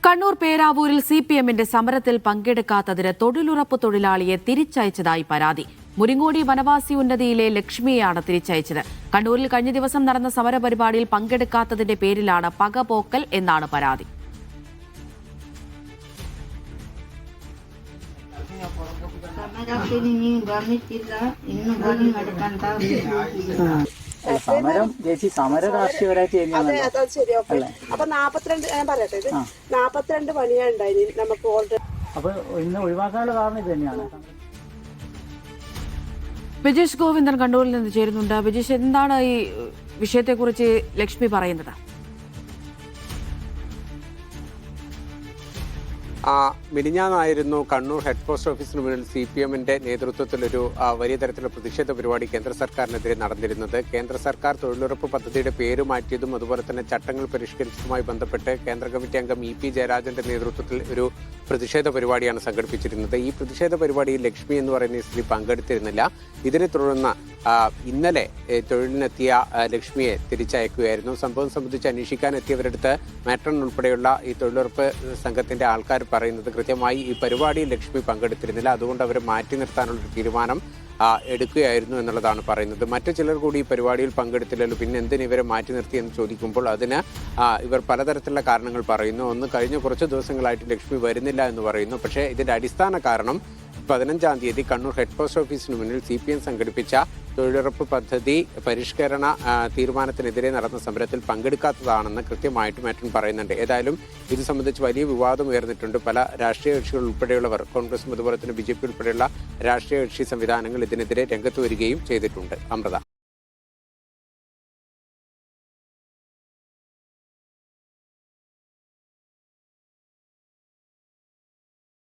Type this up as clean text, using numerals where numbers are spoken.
കണ്ണൂർ പേരാവൂരിൽ സിപിഎമ്മിന്റെ സമരത്തിൽ പങ്കെടുക്കാത്തതിന് തൊഴിലുറപ്പ് തൊഴിലാളിയെ തിരിച്ചയച്ചതായി പരാതി. മുരിങ്ങോടി വനവാസി ഉന്നതിയിലെ ലക്ഷ്മിയെയാണ് തിരിച്ചയച്ചത്. കണ്ണൂരിൽ കഴിഞ്ഞ ദിവസം നടന്ന സമരപരിപാടിയിൽ പങ്കെടുക്കാത്തതിന്റെ പേരിലാണ് പകപോക്കൽ എന്നാണ് പരാതി. സമരം ചേച്ചി സമര രാഷ്ട്രീയപരമായിട്ട് അപ്പൊ 42 ഞാൻ പറയട്ടെ, ഇത് 42 പണിയാണ് ഉണ്ടായി നമുക്ക് ഓൾറെഡി. അപ്പൊ ഇന്ന് ഒഴിവാക്കാനുള്ള കാരണം ഇത് തന്നെയാണ്. വിജേഷ് ഗോവിന്ദൻ കണ്ണൂരിൽ നിന്ന് ചേരുന്നുണ്ട്. വിജേഷ്, എന്താണ് ഈ വിഷയത്തെക്കുറിച്ച് ലക്ഷ്മി പറയുന്നത്? മിനിഞ്ഞാന്നായിരുന്നു കണ്ണൂർ ഹെഡ് പോസ്റ്റ് ഓഫീസിന് മുന്നിൽ സിപിഎമ്മിന്റെ നേതൃത്വത്തിലൊരു വലിയ തരത്തിലുള്ള പ്രതിഷേധ പരിപാടി കേന്ദ്ര സർക്കാരിനെതിരെ നടന്നിരുന്നത്. കേന്ദ്ര സർക്കാർ തൊഴിലുറപ്പ് പദ്ധതിയുടെ പേര് മാറ്റിയതും അതുപോലെ തന്നെ ചട്ടങ്ങൾ പരിഷ്കരിച്ചതുമായി ബന്ധപ്പെട്ട് കേന്ദ്ര കമ്മിറ്റി അംഗം ഇ പി ജയരാജന്റെ നേതൃത്വത്തിൽ ഒരു പ്രതിഷേധ പരിപാടിയാണ് സംഘടിപ്പിച്ചിരുന്നത്. ഈ പ്രതിഷേധ പരിപാടിയിൽ ലക്ഷ്മി എന്ന് പറയുന്ന സ്ത്രീ പങ്കെടുത്തിരുന്നില്ല. ഇതിനെ തുടർന്ന് ഇന്നലെ തൊഴിലിനെത്തിയ ലക്ഷ്മിയെ തിരിച്ചയക്കുകയായിരുന്നു. സംഭവം സംബന്ധിച്ച് അന്വേഷിക്കാൻ എത്തിയവരടുത്ത് മാട്രൺ ഉൾപ്പെടെയുള്ള ഈ തൊഴിലുറപ്പ് സംഘത്തിന്റെ ആൾക്കാർ പറയുന്നത് കൃത്യമായി ഈ പരിപാടിയിൽ ലക്ഷ്മി പങ്കെടുത്തിരുന്നില്ല, അതുകൊണ്ട് അവർ മാറ്റി നിർത്താനുള്ളൊരു തീരുമാനം എടുക്കുകയായിരുന്നു എന്നുള്ളതാണ് പറയുന്നത്. മറ്റു ചിലർ കൂടി ഈ പരിപാടിയിൽ പങ്കെടുത്തില്ലല്ലോ, പിന്നെ എന്തിന് ഇവരെ മാറ്റി നിർത്തി എന്ന് ചോദിക്കുമ്പോൾ അതിന് ഇവർ പലതരത്തിലുള്ള കാരണങ്ങൾ പറയുന്നു. ഒന്ന്, കഴിഞ്ഞ കുറച്ച് ദിവസങ്ങളായിട്ട് ലക്ഷ്മി വരുന്നില്ല എന്ന് പറയുന്നു. പക്ഷേ ഇതിന്റെ അടിസ്ഥാന കാരണം 15-ാം തീയതി കണ്ണൂർ ഹെഡ് പോസ്റ്റ് ഓഫീസിന് മുന്നിൽ സിപിഎം സംഘടിപ്പിച്ച തൊഴിലുറപ്പ് പദ്ധതി പരിഷ്കരണ തീരുമാനത്തിനെതിരെ നടന്ന സമരത്തിൽ പങ്കെടുക്കാത്തതാണെന്ന് കൃത്യമായിട്ട് മാട്രൺ പറയുന്നുണ്ട്. ഏതായാലും ഇത് സംബന്ധിച്ച് വലിയ വിവാദം ഉയർന്നിട്ടുണ്ട്. പല രാഷ്ട്രീയ കക്ഷികൾ ഉൾപ്പെടെയുള്ളവർ, കോൺഗ്രസും അതുപോലെ തന്നെ ബിജെപി ഉൾപ്പെടെയുള്ള രാഷ്ട്രീയ കക്ഷി സംവിധാനങ്ങൾ ഇതിനെതിരെ രംഗത്ത് വരികയും ചെയ്തിട്ടുണ്ട്. അമൃത.